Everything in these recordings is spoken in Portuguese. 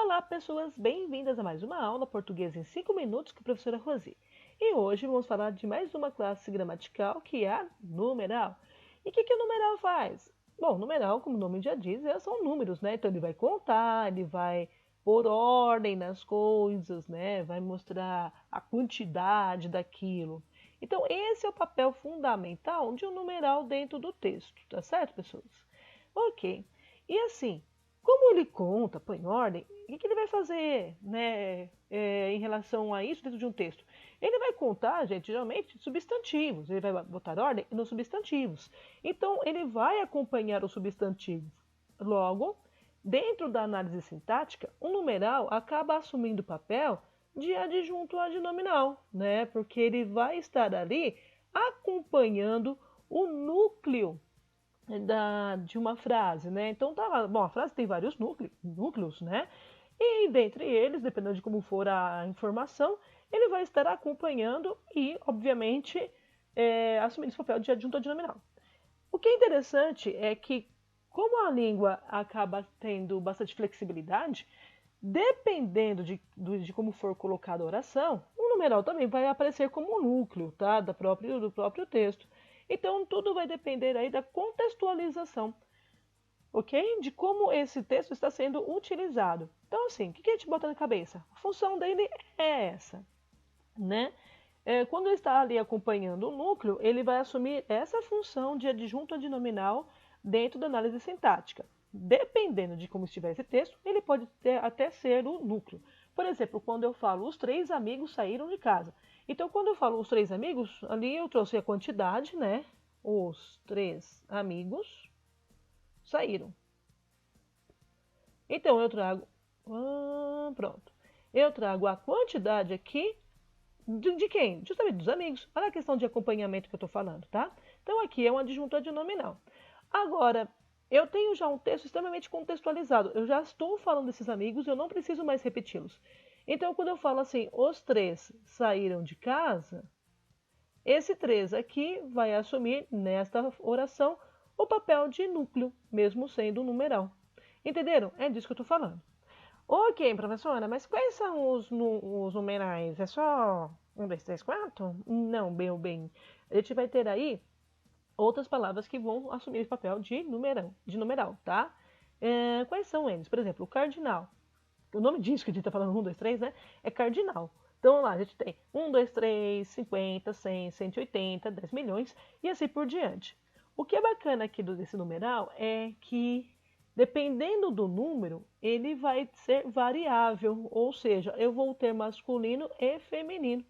Olá, pessoas, bem-vindas a mais uma aula português em 5 minutos com a professora Rosi. E hoje vamos falar de mais uma classe gramatical que é a numeral. E o que o numeral faz? Bom, numeral, como o nome já diz, são números, né? Então ele vai contar, ele vai pôr ordem nas coisas, né? Vai mostrar a quantidade daquilo. Então esse é o papel fundamental de um numeral dentro do texto, tá certo, pessoas? Ok. E assim, como ele conta, põe ordem, o que ele vai fazer, né, em relação a isso dentro de um texto? Ele vai contar, gente, geralmente, substantivos. Ele vai botar ordem nos substantivos. Então, ele vai acompanhar os substantivos. Logo, dentro da análise sintática, o numeral acaba assumindo o papel de adjunto adnominal, né? Porque ele vai estar ali acompanhando o núcleo de uma frase, né? Então tá lá, bom, a frase tem vários núcleos, né? E dentre eles, dependendo de como for a informação, ele vai estar acompanhando e, obviamente, assumindo esse papel de adjunto adnominal. O que é interessante é que, como a língua acaba tendo bastante flexibilidade, dependendo de como for colocada a oração, o numeral também vai aparecer como núcleo, tá? Do próprio texto. Então, tudo vai depender aí da contextualização, ok? De como esse texto está sendo utilizado. Então, assim, o que a gente bota na cabeça? A função dele é essa, né? Quando ele está ali acompanhando o núcleo, ele vai assumir essa função de adjunto adnominal dentro da análise sintática. Dependendo de como estiver esse texto, ele pode até ser o núcleo. Por exemplo, quando eu falo os três amigos saíram de casa. Então, quando eu falo os três amigos, ali eu trouxe a quantidade, né? Os três amigos saíram. Então, eu trago... pronto. Eu trago a quantidade aqui de quem? Justamente dos amigos. Olha a questão de acompanhamento que eu estou falando, tá? Então, aqui é um adjunto adnominal. Agora, eu tenho já um texto extremamente contextualizado. Eu já estou falando desses amigos, eu não preciso mais repeti-los. Então, quando eu falo assim, os três saíram de casa, esse três aqui vai assumir, nesta oração, o papel de núcleo, mesmo sendo um numeral. Entenderam? É disso que eu estou falando. Ok, professora, mas quais são os numerais? É só 1, 2, 3, 4? Não, meu bem. A gente vai ter aí outras palavras que vão assumir esse papel de numeral, tá? Quais são eles? Por exemplo, o cardinal. O nome disso que a gente está falando, 1, 2, 3, né? É cardinal. Então, lá, a gente tem 1, 2, 3, 50, 100, 180, 10 milhões e assim por diante. O que é bacana aqui desse numeral é que, dependendo do número, ele vai ser variável, ou seja, eu vou ter masculino e feminino.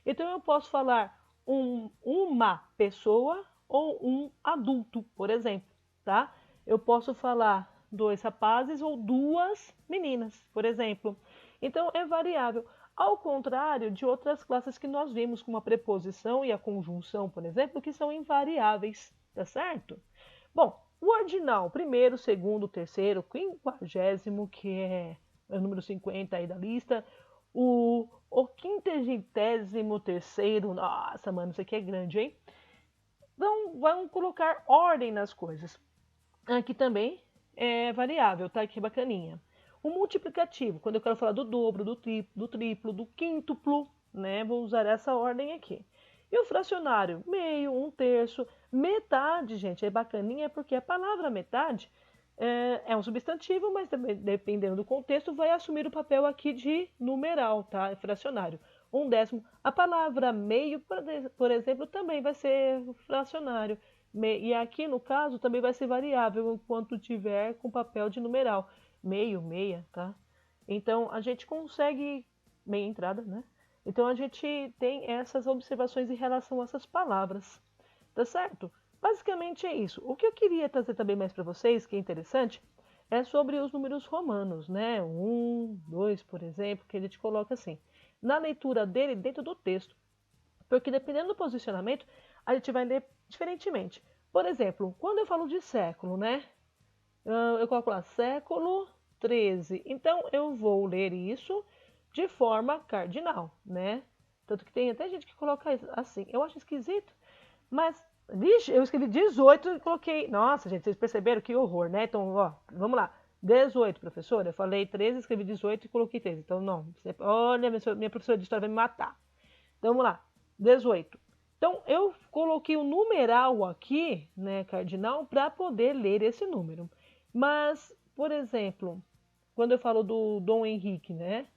Então, eu posso falar uma pessoa ou um adulto, por exemplo, tá? Eu posso falar 2 rapazes ou 2 meninas, por exemplo. Então, é variável. Ao contrário de outras classes que nós vimos, como a preposição e a conjunção, por exemplo, que são invariáveis, tá certo? Bom, o ordinal, primeiro, segundo, terceiro, quinquagésimo, que é o número 50 aí da lista, o quintagésimo terceiro, nossa, mano, isso aqui é grande, hein? Então, vamos colocar ordem nas coisas. Aqui também é variável, tá? Que bacaninha. O multiplicativo, quando eu quero falar do dobro, do triplo, do quíntuplo, né? Vou usar essa ordem aqui. E o fracionário, meio, 1/3, metade, gente, é bacaninha porque a palavra metade é um substantivo, mas dependendo do contexto, vai assumir o papel aqui de numeral, tá? É fracionário. 1/10. A palavra meio, por exemplo, também vai ser fracionário. E aqui, no caso, também vai ser variável enquanto tiver com papel de numeral. Meio, meia, tá? Então, a gente consegue... Meia entrada, né? Então, a gente tem essas observações em relação a essas palavras, tá certo? Basicamente é isso. O que eu queria trazer também mais para vocês, que é interessante, é sobre os números romanos, né? 1, 2, por exemplo, que a gente coloca assim. Na leitura dele, dentro do texto. Porque dependendo do posicionamento, a gente vai ler diferentemente. Por exemplo, quando eu falo de século, né? Eu coloco lá século 13. Então, eu vou ler isso de forma cardinal, né? Tanto que tem até gente que coloca assim. Eu acho esquisito, mas eu escrevi 18 e coloquei... Nossa, gente, vocês perceberam que horror, né? Então, ó, vamos lá. 18, professora. Eu falei 13, escrevi 18 e coloquei 13. Então, não. Olha, minha professora de história vai me matar. Então, vamos lá. 18. Então, eu coloquei o numeral aqui, né, cardinal, para poder ler esse número. Mas, por exemplo, quando eu falo do Dom Henrique, né?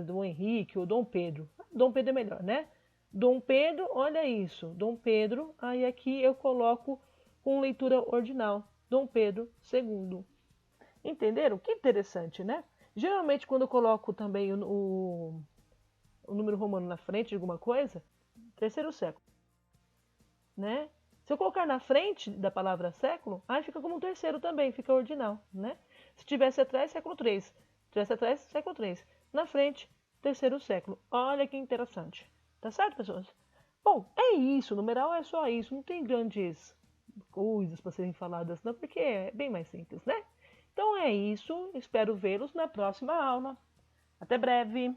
Dom Henrique ou Dom Pedro. Dom Pedro é melhor, né? Dom Pedro, olha isso. Dom Pedro, aí aqui eu coloco com leitura ordinal. Dom Pedro II. Entenderam? Que interessante, né? Geralmente, quando eu coloco também o número romano na frente de alguma coisa, terceiro século, né? Se eu colocar na frente da palavra século, aí fica como um terceiro também, fica ordinal, né? Se tivesse atrás, século 3. Se tivesse atrás, século 3. Na frente, terceiro século. Olha que interessante. Tá certo, pessoas? Bom, é isso. Numeral é só isso. Não tem grandes coisas para serem faladas, não, porque é bem mais simples, né? Então é isso. Espero vê-los na próxima aula. Até breve!